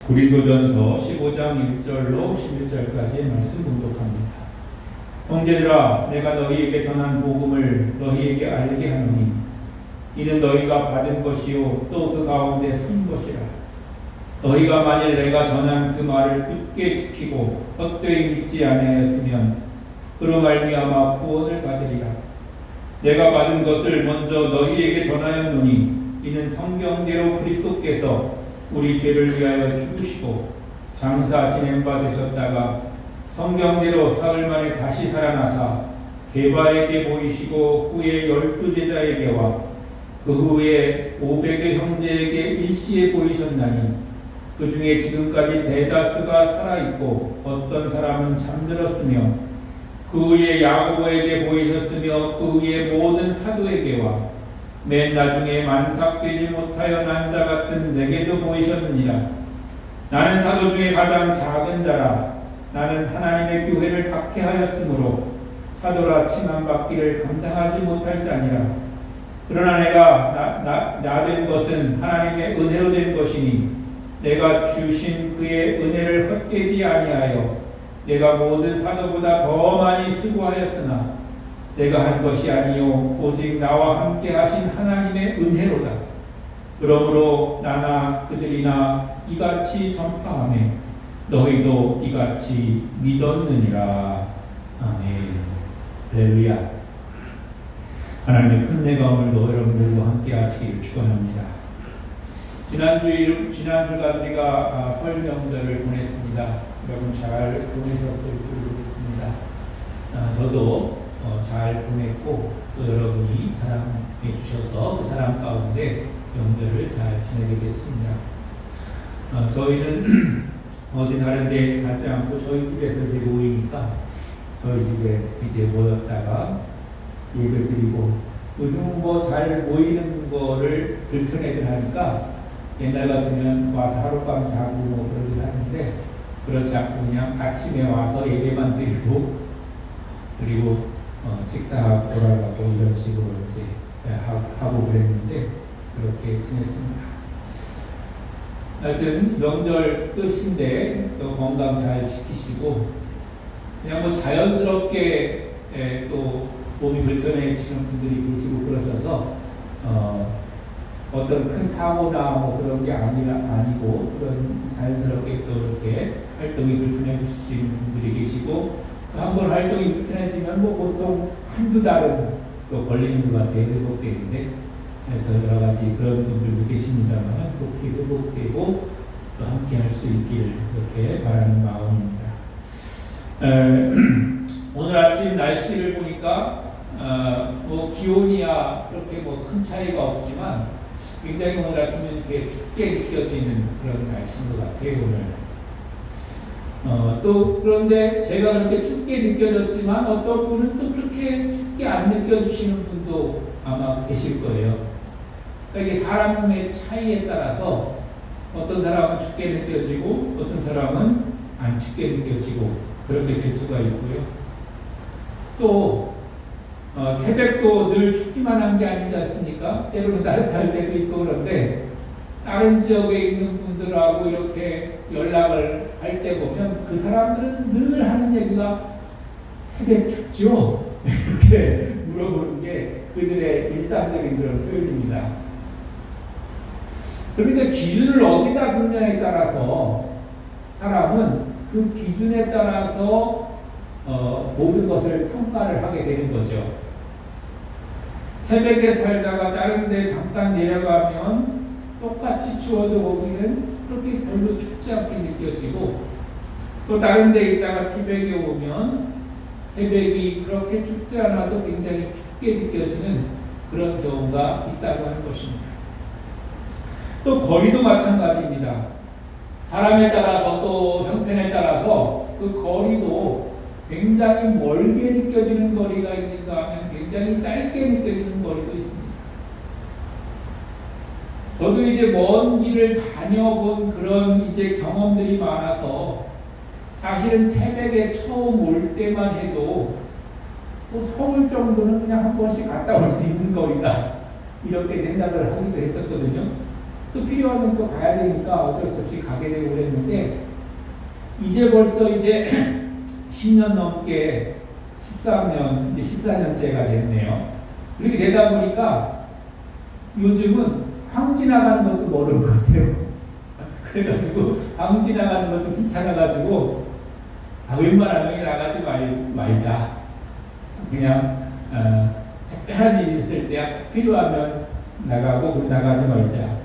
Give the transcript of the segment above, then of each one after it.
고린도전서 15장 1절로 11절까지의 말씀 봉독합니다. 형제들아, 내가 너희에게 전한 복음을 너희에게 알게 하노니 이는 너희가 받은 것이요 또 그 가운데 선 것이라. 너희가 만일 내가 전한 그 말을 굳게 지키고 헛되이 믿지 아니하였으면 그로 말미암아 구원을 받으리라. 내가 받은 것을 먼저 너희에게 전하였노니 이는 성경대로 그리스도께서 우리 죄를 위하여 죽으시고 장사 지낸 바 되셨다가 성경대로 사흘 만에 다시 살아나사 게바에게 보이시고 후에 12제자에게와 그 후에 500의 형제에게 일시에 보이셨나니 그 중에 지금까지 대다수가 살아있고 어떤 사람은 잠들었으며 그 후에 야고보에게 보이셨으며 그 후에 모든 사도에게와 맨 나중에 만삭되지 못하여 난 자 같은 내게도 보이셨느니라. 나는 사도 중에 가장 작은 자라. 나는 하나님의 교회를 박해하였으므로 사도라 칭함받기를 감당하지 못할 자니라. 그러나 내가 나 된 것은 하나님의 은혜로 된 것이니 내가 주신 그의 은혜를 헛되지 아니하여 내가 모든 사도보다 더 많이 수고하였으나 내가 한 것이 아니요 오직 나와 함께 하신 하나님의 은혜로다. 그러므로 나나 그들이나 이같이 전파하며 너희도 이같이 믿었느니라. 아멘. 할렐루야. 하나님의 큰 내가움을 여러분들과 함께 하시기를 축원합니다. 지난주가 우리가 설 명절을 보냈습니다. 여러분 잘 보내셨을 줄 믿습니다. 저도 잘 보냈고 또 여러분이 사랑해 주셔서 그 사랑 가운데 명절을 잘 지내게 됐습니다. 저희는 어디 다른 데 가지 않고 저희 집에서 이제 모이니까 저희 집에 이제 모였다가 예배 드리고 요즘 뭐 잘 모이는 거를 불편해들 하니까 옛날 같으면 와서 하룻밤 자고 뭐 그러긴 하는데 그렇지 않고 그냥 아침에 와서 예배만 드리고 그리고 식사하고 돌아가고 이런 식으로 이제 하고 그랬는데 그렇게 지냈습니다. 하여튼 명절 끝인데 또 건강 잘 지키시고 그냥 뭐 자연스럽게 또 몸이 불편해지시는 분들이 계시고 그러셔서 어떤 큰 사고나 뭐 그런 게 아니고 그런 자연스럽게 또 이렇게 활동이 불편해지시는 분들이 계시고 한번 활동이 불편해지면 뭐 보통 한두 달은 또 걸리는 것 같아요. 회복되는데 그래서 여러 가지 그런 분들도 계십니다만 속히 회복되고 또 함께 할 수 있기를 이렇게 바라는 마음입니다. 오늘 아침 날씨를 보니까 뭐 기온이야 그렇게 뭐 큰 차이가 없지만 굉장히 오늘 아침에 이렇게 춥게 느껴지는 그런 날씨인 것 같아요. 오늘. 또 그런데 제가 그렇게 춥게 느껴졌지만 어떤 분은 또 그렇게 춥게 안 느껴지시는 분도 아마 계실 거예요. 그러니까 이게 사람의 차이에 따라서 어떤 사람은 춥게 느껴지고 어떤 사람은 안 춥게 느껴지고 그렇게 될 수가 있고요. 또 태백도 늘 춥기만 한 게 아니지 않습니까? 때로는 따뜻할 때도 있고 그런데 다른 지역에 있는 분들하고 이렇게 연락을 할 때 보면 그 사람들은 늘 하는 얘기가 태백 춥죠? 이렇게 물어보는 게 그들의 일상적인 그런 표현입니다. 그러니까 기준을 어디다 두느냐에 따라서 사람은 그 기준에 따라서 모든 것을 평가를 하게 되는 거죠. 태백에 살다가 다른 데 잠깐 내려가면 똑같이 추워도 거기는 그렇게 별로 춥지 않게 느껴지고 또 다른 데 있다가 태백에 오면 태백이 그렇게 춥지 않아도 굉장히 춥게 느껴지는 그런 경우가 있다고 하는 것입니다. 또 거리도 마찬가지입니다. 사람에 따라서 또 형편에 따라서 그 거리도 굉장히 멀게 느껴지는 거리가 있는가 하면 굉장히 짧게 느껴지는 거리도 있습니다. 저도 이제 먼 길을 다녀본 그런 이제 경험들이 많아서 사실은 태백에 처음 올 때만 해도 뭐 서울 정도는 그냥 한 번씩 갔다 올 수 있는 거리다 이렇게 생각을 하기도 했었거든요. 또 필요하면 또 가야 되니까 어쩔 수 없이 가게 되고 그랬는데, 이제 벌써 이제 10년 넘게 13년, 이제 14년째가 됐네요. 그렇게 되다 보니까 요즘은 황 지나가는 것도 모르는 것 같아요. 그래가지고 황 지나가는 것도 귀찮아가지고 웬만하면 나가지 말자. 그냥 특별한 일이 있을 때 필요하면 나가고 나가지 말자.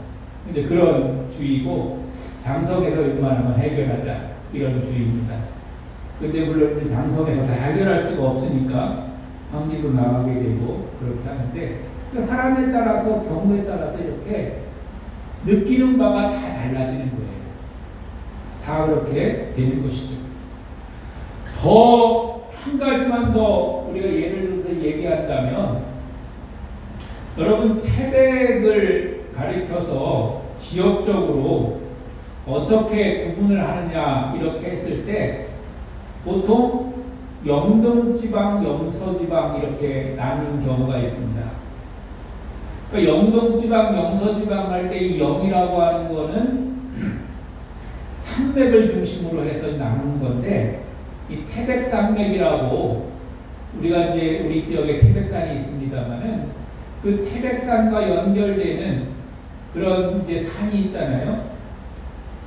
이제 그런 주의고, 장성에서 웬만하면 해결하자, 이런 주의입니다. 근데 물론 이제 장성에서 다 해결할 수가 없으니까 황지도 나가게 되고 그렇게 하는데, 그러니까 사람에 따라서, 경우에 따라서 이렇게 느끼는 바가 다 달라지는 거예요. 다 그렇게 되는 것이죠. 더 한 가지만 더 우리가 예를 들어서 얘기한다면, 여러분 태백을 가리켜서 지역적으로 어떻게 구분을 하느냐 이렇게 했을 때, 보통 영동지방, 영서지방 이렇게 나누는 경우가 있습니다. 그러니까 영동지방, 영서지방 할 때 이 영이라고 하는 거는 산맥을 중심으로 해서 나누는 건데, 이 태백산맥이라고, 우리가 이제 우리 지역에 태백산이 있습니다만은 그 태백산과 연결되는 그런 이제 산이 있잖아요.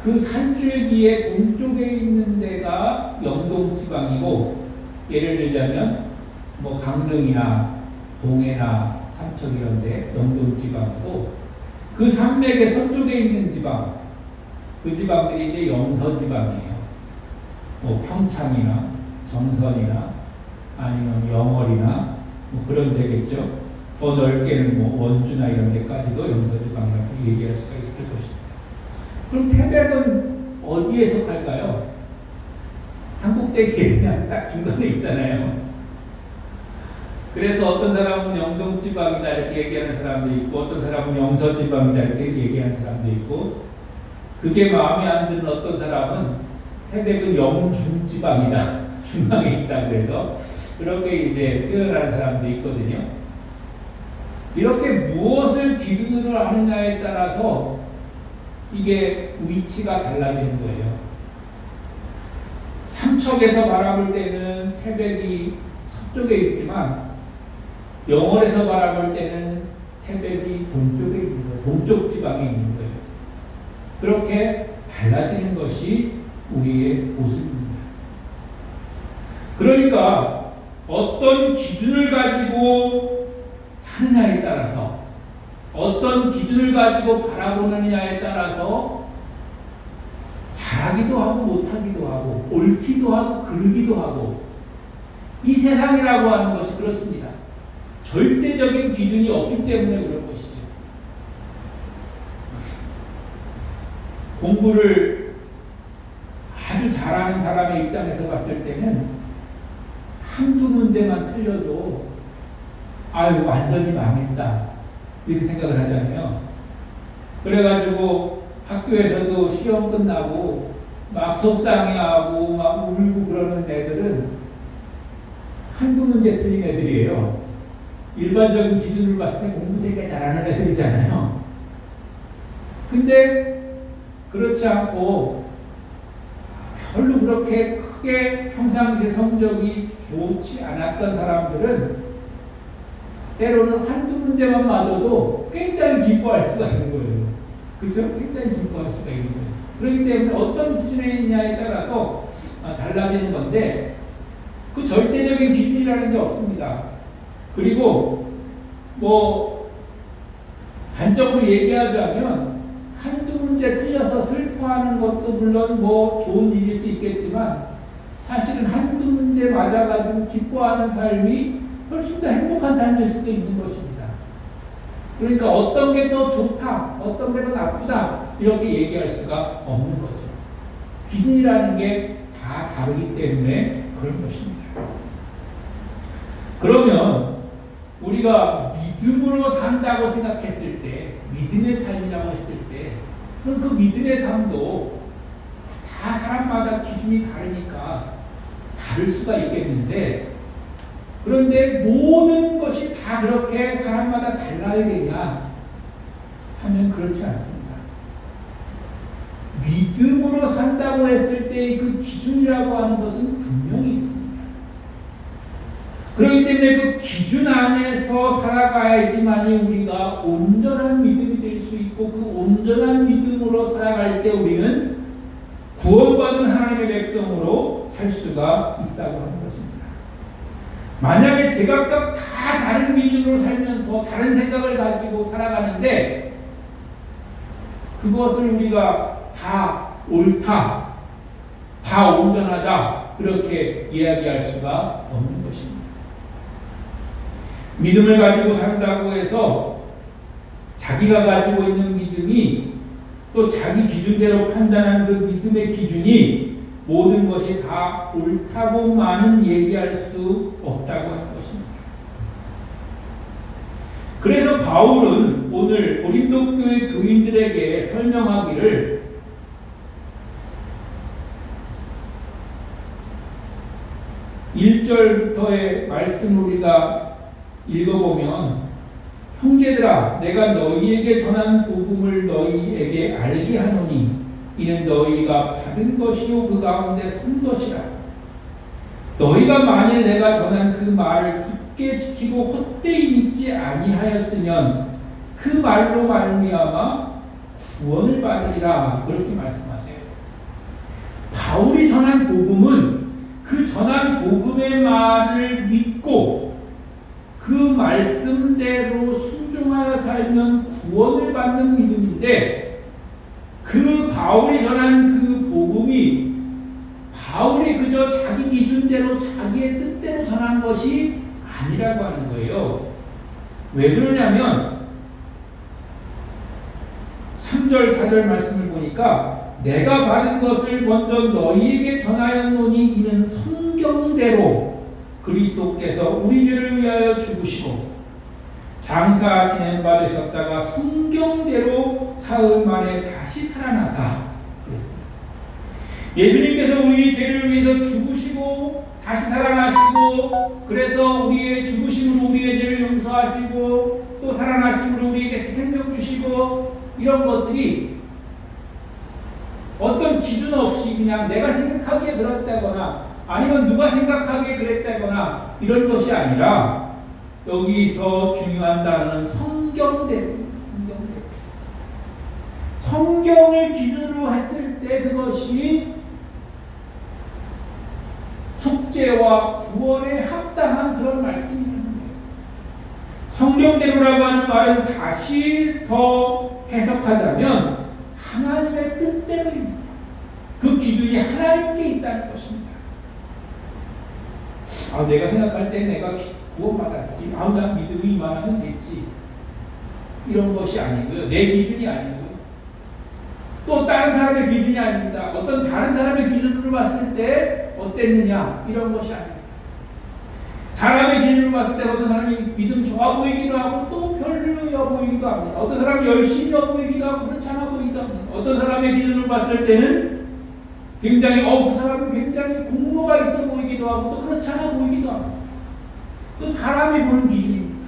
그 산줄기의 동쪽에 있는 데가 영동지방이고, 예를 들자면 뭐 강릉이나 동해나 삼척 이런 데 영동지방이고, 그 산맥의 서쪽에 있는 지방, 그 지방들이 이제 영서지방이에요. 뭐 평창이나 정선이나 아니면 영월이나 뭐 그런 데겠죠. 더 넓게는 뭐 원주나 이런 데까지도 영서지방이라고 얘기할 수가 있을 것입니다. 그럼 태백은 어디에 속할까요? 삼국대기에 그냥 딱 중간에 있잖아요. 그래서 어떤 사람은 영동지방이다 이렇게 얘기하는 사람도 있고, 어떤 사람은 영서지방이다 이렇게 얘기하는 사람도 있고, 그게 마음에 안 드는 어떤 사람은 태백은 영중지방이다, 중앙에 있다 그래서 그렇게 이제 표현하는 사람도 있거든요. 이렇게 무엇을 기준으로 하느냐에 따라서 이게 위치가 달라지는 거예요. 삼척에서 바라볼 때는 태백이 서쪽에 있지만, 영월에서 바라볼 때는 태백이 동쪽에 있는 거예요. 동쪽 지방에 있는 거예요. 그렇게 달라지는 것이 우리의 모습입니다. 그러니까 어떤 기준을 가지고 사느냐에 따라서, 어떤 기준을 가지고 바라보느냐에 따라서 잘하기도 하고 못하기도 하고 옳기도 하고 그르기도 하고, 이 세상이라고 하는 것이 그렇습니다. 절대적인 기준이 없기 때문에 그런 것이죠. 공부를 아주 잘하는 사람의 입장에서 봤을 때는 한두 문제만 틀려도 아유 완전히 망했다 이렇게 생각을 하잖아요. 그래가지고 학교에서도 시험 끝나고 막 속상해하고 막 울고 그러는 애들은 한두 문제 틀린 애들이에요. 일반적인 기준으로 봤을 때 공부 되게 잘하는 애들이잖아요. 근데 그렇지 않고 별로 그렇게 크게 평상시에 성적이 좋지 않았던 사람들은 때로는 한두 문제만 맞아도 굉장히 기뻐할 수가 있는 거예요. 그렇죠? 굉장히 기뻐할 수가 있는 거예요. 그렇기 때문에 어떤 기준에 있냐에 따라서 달라지는 건데, 그 절대적인 기준이라는 게 없습니다. 그리고 뭐 단적으로 얘기하자면 한두 문제 틀려서 슬퍼하는 것도 물론 뭐 좋은 일일 수 있겠지만, 사실은 한두 문제 맞아가지고 기뻐하는 삶이 훨씬 더 행복한 삶일 수도 있는 것입니다. 그러니까 어떤 게 더 좋다, 어떤 게 더 나쁘다 이렇게 얘기할 수가 없는 거죠. 기준이라는 게 다 다르기 때문에 그런 것입니다. 그러면 우리가 믿음으로 산다고 생각했을 때, 믿음의 삶이라고 했을 때, 그럼 그 믿음의 삶도 다 사람마다 기준이 다르니까 다를 수가 있겠는데, 그런데 모든 것이 다 그렇게 사람마다 달라야 되냐 하면 그렇지 않습니다. 믿음으로 산다고 했을 때의 그 기준이라고 하는 것은 분명히 있습니다. 그렇기 때문에 그 기준 안에서 살아가야지만이 우리가 온전한 믿음이 될 수 있고, 그 온전한 믿음으로 살아갈 때 우리는 구원받은 하나님의 백성으로 살 수가 있다고 하는 것입니다. 만약에 제각각 다 다른 기준으로 살면서 다른 생각을 가지고 살아가는데 그것을 우리가 다 옳다, 다 온전하다 그렇게 이야기할 수가 없는 것입니다. 믿음을 가지고 산다고 해서 자기가 가지고 있는 믿음이 또 자기 기준대로 판단하는 그 믿음의 기준이 모든 것이 다 옳다고만은 얘기할 수 없다고 하는 것입니다. 그래서 바울은 오늘 고린도 교회 교인들에게 설명하기를 (1절부터의) 말씀을 우리가 읽어보면, 형제들아 내가 너희에게 전한 복음을 너희에게 알게 하노니 이는 너희가 받은 것이요 그 가운데 선 것이라. 너희가 만일 내가 전한 그 말을 굳게 지키고 헛되이 믿지 아니하였으면 그 말로 말미암아 구원을 받으리라. 그렇게 말씀하세요. 바울이 전한 복음은 그 전한 복음의 말을 믿고 그 말씀대로 순종하여 살면 구원을 받는 믿음인데, 그 바울이 전한 그 복음이 바울이 그저 자기 기준대로 자기의 뜻대로 전한 것이 아니라고 하는 거예요. 왜 그러냐면 3절 4절 말씀을 보니까 내가 받은 것을 먼저 너희에게 전하였노니 이는 성경대로 그리스도께서 우리 죄를 위하여 죽으시고 장사 진행받으셨다가 성경대로 사흘 만에 다시 살아나사 그랬어요. 예수님께서 우리 죄를 위해서 죽으시고 다시 살아나시고, 그래서 우리의 죽으심으로 우리의 죄를 용서하시고 또 살아나심으로 우리에게 새 생명 주시고, 이런 것들이 어떤 기준 없이 그냥 내가 생각하기에 그렇다거나 아니면 누가 생각하기에 그랬다거나 이런 것이 아니라 여기서 중요한 단어는 성경대로, 성경을 기준으로 했을 때 그것이 속죄와 구원에 합당한 그런 말씀이라는 거예요. 성경대로라고 하는 말은 다시 더 해석하자면 하나님의 뜻대로입니다. 그 기준이 하나님께 있다는 것입니다. 내가 생각할 때 내가 구원받았지, 난 믿음이 이만하면 됐지, 이런 것이 아니고요. 내 기준이 아니고요. 또 다른 사람의 기준이 아닙니다. 어떤 다른 사람의 기준으로 봤을 때 어땠느냐, 이런 것이 아닙니다. 사람의 기준으로 봤을 때 어떤 사람이 믿음 좋아 보이기도 하고 또 별로여 보이기도 합니다. 어떤 사람이 열심히 보이기도 하고 그렇지 않아 보이기도 합니다. 어떤 사람의 기준으로 봤을 때는 굉장히 그 사람은 굉장히 공로가 있어 보이기도 하고 또 그렇지 않아 보이기도 합니다. 그 사람이 보는 기준입니다.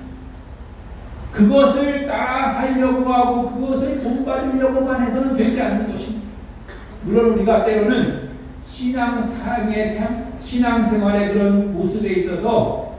그것을 따라 살려고 하고 그것을 본받으려고만 해서는 되지 않는 것입니다. 물론 우리가 때로는 신앙생활의 그런 모습에 있어서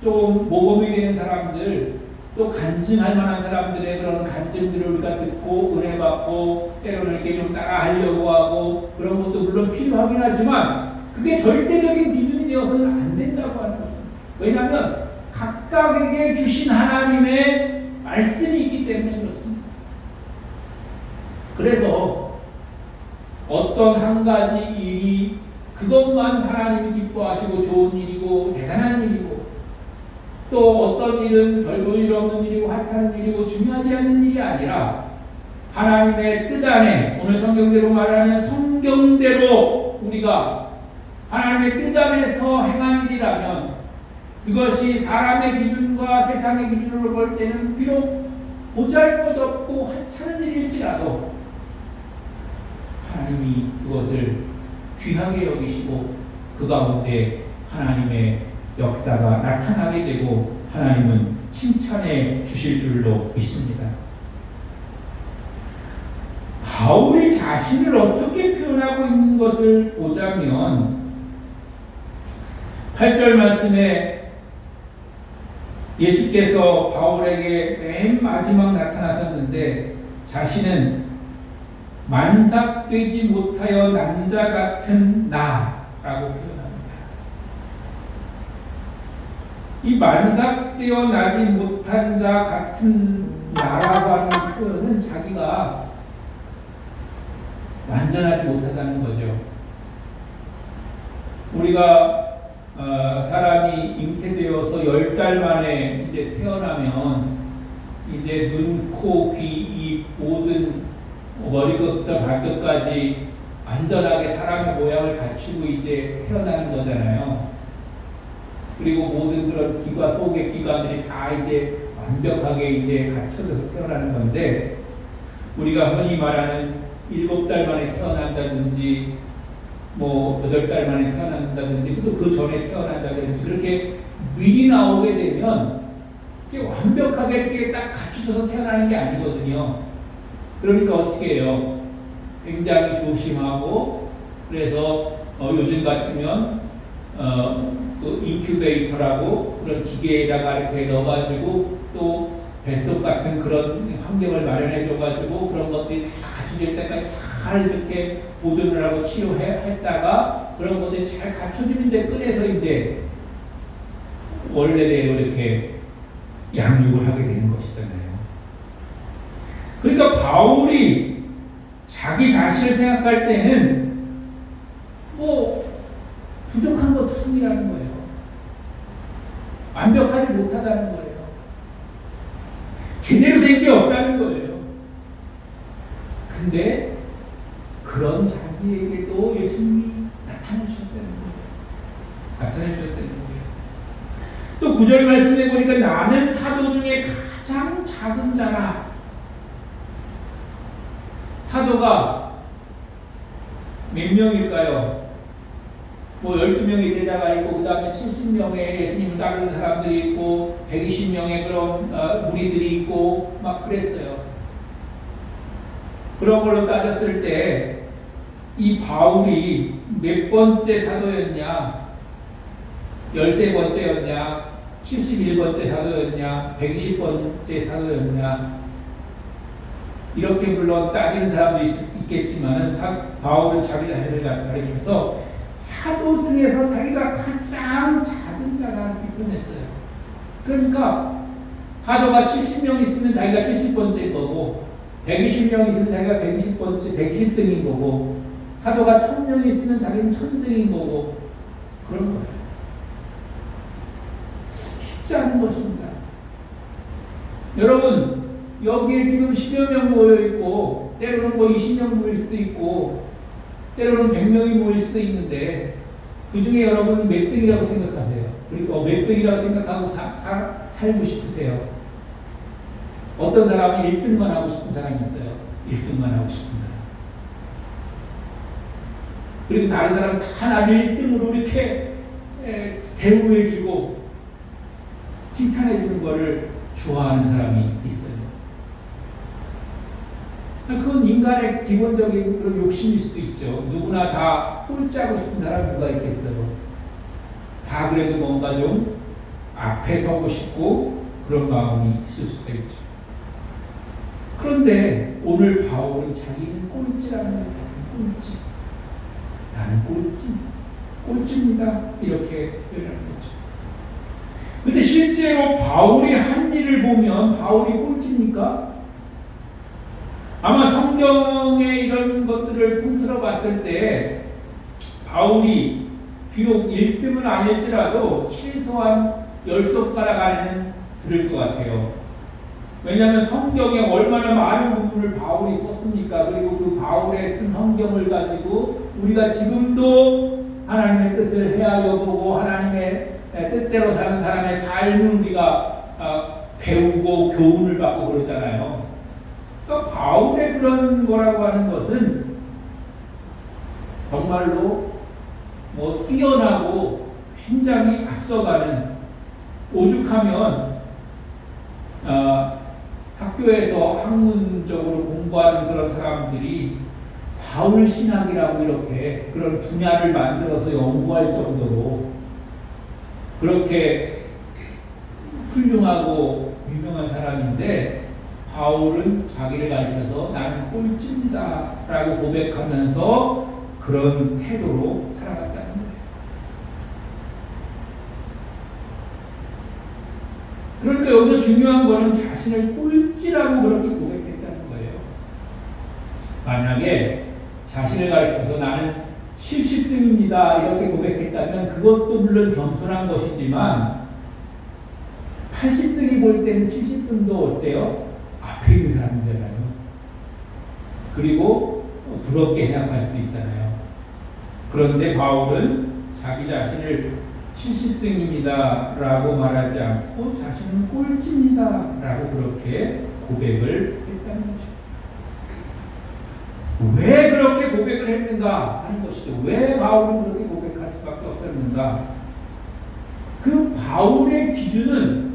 좀 모범이 되는 사람들, 또 간증할 만한 사람들의 그런 간증들을 우리가 듣고 은혜 받고 때로는 이렇게 좀 따라 하려고 하고 그런 것도 물론 필요하긴 하지만 그게 절대적인 기준이 되어서는 안 된다고 하는 것입니다. 왜냐하면 각각에게 주신 하나님의 말씀이 있기 때문에 그렇습니다. 그래서 어떤 한 가지 일이 그것만 하나님이 기뻐하시고 좋은 일이고 대단한 일이고, 또 어떤 일은 별볼 일 없는 일이고 하찮은 일이고 중요하지 않은 일이 아니라 하나님의 뜻 안에, 오늘 성경대로 말하는 성경대로 우리가 하나님의 뜻 안에서 행한 일이라면 그것이 사람의 기준과 세상의 기준으로 볼 때는 비록 보잘것없고 하찮은 일일지라도 하나님이 그것을 귀하게 여기시고 그 가운데 하나님의 역사가 나타나게 되고 하나님은 칭찬해 주실 줄로 믿습니다. 바울이 자신을 어떻게 표현하고 있는 것을 보자면 8절 말씀에 예수께서 바울에게 맨 마지막 나타나셨는데 자신은 만삭되지 못하여 난 자 같은 나라고 표현합니다. 이 만삭되어 나지 못한 자 같은 나라고 하는 표현은 자기가 완전하지 못하다는 거죠. 우리가 사람이 잉태되어서 10달 만에 이제 태어나면 이제 눈, 코, 귀, 입 모든 머리끝부터 발끝까지 완전하게 사람의 모양을 갖추고 이제 태어나는 거잖아요. 그리고 모든 그런 기관, 속의 기관들이 다 이제 완벽하게 이제 갖춰져서 태어나는 건데 우리가 흔히 말하는 7달 만에 태어난다든지 뭐 8달 만에 태어난다든지 또 그 전에 태어난다든지 그렇게 미리 나오게 되면 완벽하게 이렇게 딱 갖춰져서 태어나는 게 아니거든요. 그러니까 어떻게 해요? 굉장히 조심하고 그래서 요즘 같으면 그 인큐베이터라고 그런 기계에다가 이렇게 넣어가지고 또 뱃속 같은 그런 환경을 마련해줘가지고 그런 것들이 다 갖춰질 때까지 잘 이렇게 보존을 하고 치료했다가 그런 것들이 잘 갖춰지면 이제 꺼내서 이제 원래대로 이렇게 양육을 하게 되는 것이잖아요. 그러니까 바울이 자기 자신을 생각할 때는 뭐 부족한 것 뿐이라는 거예요. 완벽하지 못하다는 거예요. 제대로 된 게 없다는 거예요. 근데 그런 자기에게도 예수님이 나타내 주셨다는 거예요. 나타내 주셨다는 거예요. 또 9절 말씀에 보니까 나는 사도 중에 가장 작은 자라. 사도가 몇 명일까요? 뭐 12명의 제자가 있고 그 다음에 70명의 예수님을 따르는 사람들이 있고 120명의 그런 무리들이 있고 막 그랬어요. 그런 걸로 따졌을 때 이 바울이 몇 번째 사도였냐? 13번째였냐? 71번째 사도였냐? 120번째 사도였냐? 이렇게 물론 따지는 사람도 있겠지만 바울은 자기 자신을 가리켜서 사도 중에서 자기가 가장 작은 자라는 표현했어요. 그러니까 사도가 70명 있으면 자기가 70번째인 거고 120명 있으면 자기가 120번째, 120등인 거고 사도가 1000명 있으면 자기는 1000등인 거고 그런 거예요. 쉽지 않은 것입니다. 여러분 여기에 지금 10여 명 모여있고 때로는 뭐 20명 모일 수도 있고 때로는 100명이 모일 수도 있는데 그 중에 여러분은 몇 등이라고 생각하세요? 그리고 몇 등이라고 생각하고 살고 싶으세요? 어떤 사람은 1등만 하고 싶은 사람이 있어요. 1등만 하고 싶은 사람. 그리고 다른 사람은 다 나를 1등으로 이렇게 대우해주고 칭찬해주는 것을 좋아하는 사람이 있어요. 그건 인간의 기본적인 그런 욕심일 수도 있죠. 누구나 다 꼴찌하고 싶은 사람 누가 있겠어요. 다 그래도 뭔가 좀 앞에 서고 싶고 그런 마음이 있을 수도 있죠. 그런데 오늘 바울은 자기는 꼴찌라는 거예요. 자기는 꼴찌. 나는 꼴찌입니다. 이렇게 표현하는 거죠. 근데 실제로 바울이 한 일을 보면 바울이 꼴찌입니까? 아마 성경의 이런 것들을 통틀어 봤을 때 바울이 비록 1등은 아닐지라도 최소한 10손가락 안에는 들을 것 같아요. 왜냐하면 성경에 얼마나 많은 부분을 바울이 썼습니까? 그리고 그 바울의 쓴 성경을 가지고 우리가 지금도 하나님의 뜻을 헤아려 보고 하나님의 뜻대로 사는 사람의 삶을 우리가 배우고 교훈을 받고 그러잖아요. 그러니까 바울의 그런 거라고 하는 것은 정말로 뭐 뛰어나고 굉장히 앞서가는 오죽하면 학교에서 학문적으로 공부하는 그런 사람들이 바울 신학이라고 이렇게 그런 분야를 만들어서 연구할 정도로 그렇게 훌륭하고 유명한 사람인데, 바울은 자기를 가리켜서 나는 꼴찌입니다 라고 고백하면서 그런 태도로 살아갔다는 거예요. 그러니까 여기서 중요한 거는 자신을 꼴찌라고 그렇게 고백했다는 거예요. 만약에 자신을 가리켜서 나는 70등입니다 이렇게 고백했다면 그것도 물론 겸손한 것이지만, 80등이 볼 때는 70등도 어때요? 앞에 있는 사람이잖아요. 그리고 부럽게 생각할 수도 있잖아요. 그런데 바울은 자기 자신을 70등입니다 라고 말하지 않고 자신은 꼴찌입니다 라고 그렇게 고백을 했다는 것입니다. 왜 그렇게 고백을 했는가 하는 것이죠. 왜 바울은 그렇게 고백할 수밖에 없었는가? 그 바울의 기준은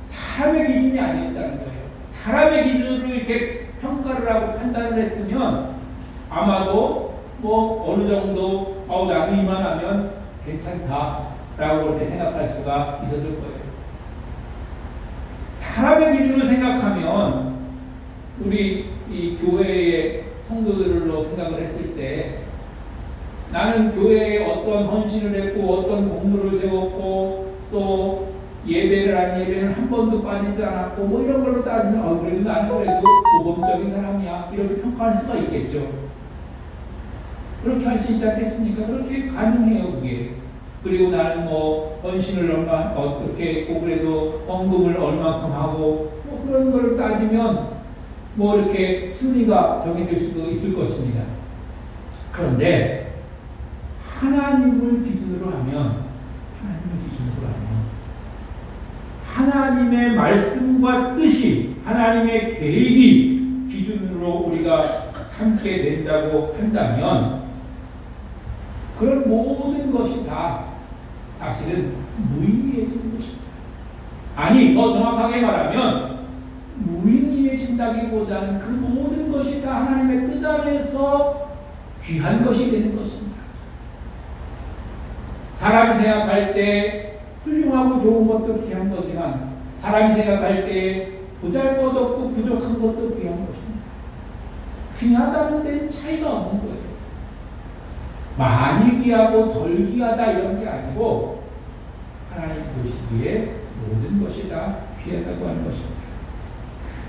사람의 기준이 아니었다는 거예요. 사람의 기준으로 이렇게 평가를 하고 판단을 했으면 아마도 뭐 어느 정도 나도 이만하면 괜찮다라고 그렇게 생각할 수가 있었을 거예요. 사람의 기준으로 생각하면 우리 이 교회의 성도들로 생각을 했을 때 나는 교회에 어떤 헌신을 했고 어떤 공로를 세웠고 또 예배를 한 예배는 한 번도 빠지지 않았고 뭐 이런 걸로 따지면 그래도 나는 그래도 모범적인 사람이야 이렇게 평가할 수가 있겠죠. 그렇게 할 수 있지 않겠습니까? 그렇게 가능해요 그게. 그리고 나는 뭐 헌신을 얼마 어떻게 했고 그래도 헌금을 얼마큼 하고 뭐 그런 걸 따지면 뭐 이렇게 순위가 정해질 수도 있을 것입니다. 그런데 하나님을 기준으로 하면 하나님의 말씀과 뜻이 하나님의 계획이 기준으로 우리가 삼게 된다고 한다면 그런 모든 것이 다 사실은 무의미해지는 것입니다. 아니 더 정확하게 말하면 무의미해진다기보다는 그 모든 것이 다 하나님의 뜻 안에서 귀한 것이 되는 것입니다. 사람이 생각할 때 훌륭하고 좋은 것도 귀한 거지만 사람이 생각할 때 보잘것없고 부족한 것도 귀한 것입니다. 귀하다는 데는 차이가 없는 거예요. 많이 귀하고 덜 귀하다 이런 게 아니고 하나님 보시기에 모든 것이 다 귀하다고 하는 것입니다.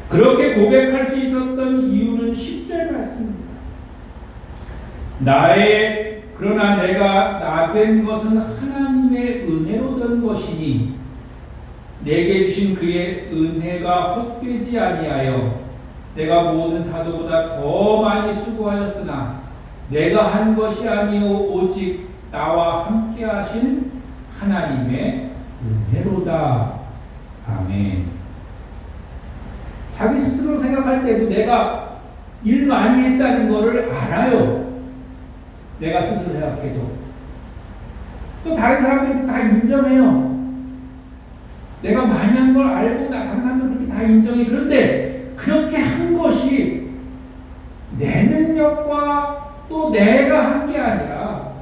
그렇게 고백할 수 있었던 이유는 10절 말씀입니다. 그러나 내가 나된 것은 하나님의 은혜로 된 것이니 내게 주신 그의 은혜가 헛되지 아니하여 내가 모든 사도보다 더 많이 수고하였으나 내가 한 것이 아니오 오직 나와 함께 하신 하나님의 은혜로다. 아멘. 자기 스스로 생각할 때도 내가 일 많이 했다는 것을 알아요. 내가 스스로 생각해도. 또 다른 사람들이 다 인정해요. 내가 많이 한 걸 알고 다른 사람들이 다 인정해. 그런데 그렇게 한 것이 내 능력과 또 내가 한 게 아니라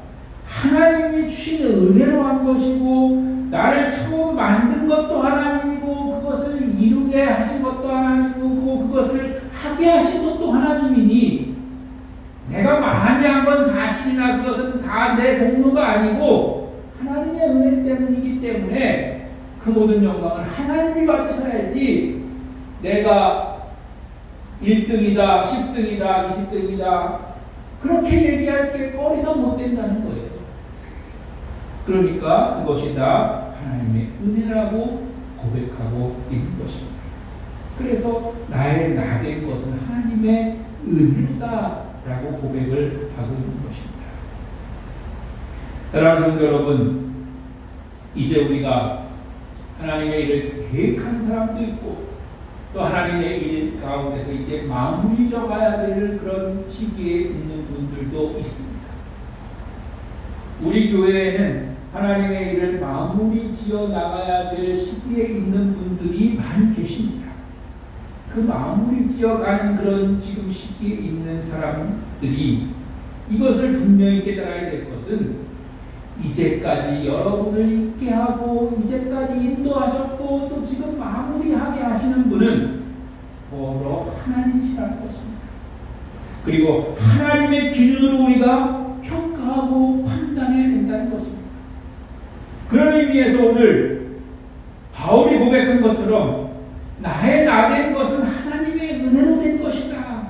하나님이 주신 은혜로 한 것이고 나를 처음 만든 것도 하나님이고 그것을 이루게 하신 것도 하나님이고 그것을 하게 하신 것도 하나님이니 내가 많이 한 건 사실이나 그것은 다 내 공로가 아니고 하나님의 은혜 때문이기 때문에 그 모든 영광을 하나님이 받으셔야지 내가 1등이다, 10등이다, 20등이다 그렇게 얘기할 게 꺼리가 못 된다는 거예요. 그러니까 그것이 다 하나님의 은혜라고 고백하고 있는 것입니다. 그래서 나의 나된 것은 하나님의 은혜다 라고 고백을 하고 있는 것입니다. 사랑하는 성도 여러분, 이제 우리가 하나님의 일을 계획한 사람도 있고 또 하나님의 일 가운데서 이제 마무리 져가야 될 그런 시기에 있는 분들도 있습니다. 우리 교회에는 하나님의 일을 마무리 지어 나가야 될 시기에 있는 분들이 많이 계십니다. 그 마무리 지어가는 그런 지금 시기에 있는 사람들이 이것을 분명히 깨달아야 될 것은 이제까지 여러분을 있게 하고 이제까지 인도하셨고 또 지금 마무리하게 하시는 분은 바로 하나님이시라는 것입니다. 그리고 하나님의 기준으로 우리가 평가하고 판단해야 된다는 것입니다. 그런 의미에서 오늘 바울이 고백한 것처럼 나의 나된 것은 하나님의 은혜로 된 것이다.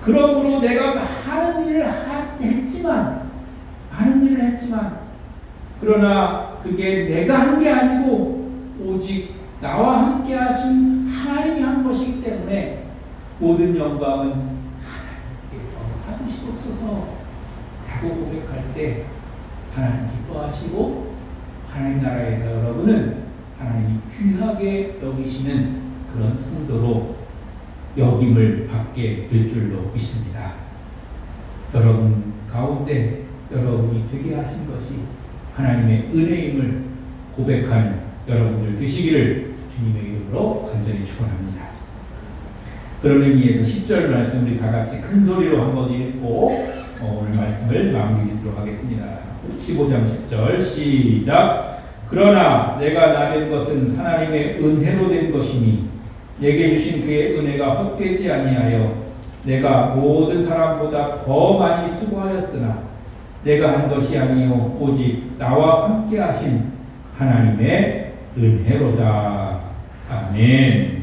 그러므로 내가 많은 일을 했지만 그러나 그게 내가 한 게 아니고 오직 나와 함께 하신 하나님이 한 것이기 때문에 모든 영광은 하나님께서 받으시옵소서 라고 고백할 때 하나님 기뻐하시고 하나님 나라에서 여러분은 하나님이 귀하게 여기시는 그런 성도로 여김을 받게 될 줄로 믿습니다. 여러분 가운데 여러분이 되게 하신 것이 하나님의 은혜임을 고백하는 여러분들 되시기를 주님의 이름으로 간절히 축원합니다. 그런 의미에서 10절 말씀 우리 다 같이 큰 소리로 한번 읽고 오늘 말씀을 마무리 짓도록 하겠습니다. 15장 10절 시작. 그러나 내가 나된 것은 하나님의 은혜로 된 것이니 내게 주신 그의 은혜가 헛되지 아니하여 내가 모든 사람보다 더 많이 수고하였으나 내가 한 것이 아니요 오직 나와 함께 하신 하나님의 은혜로다. 아멘.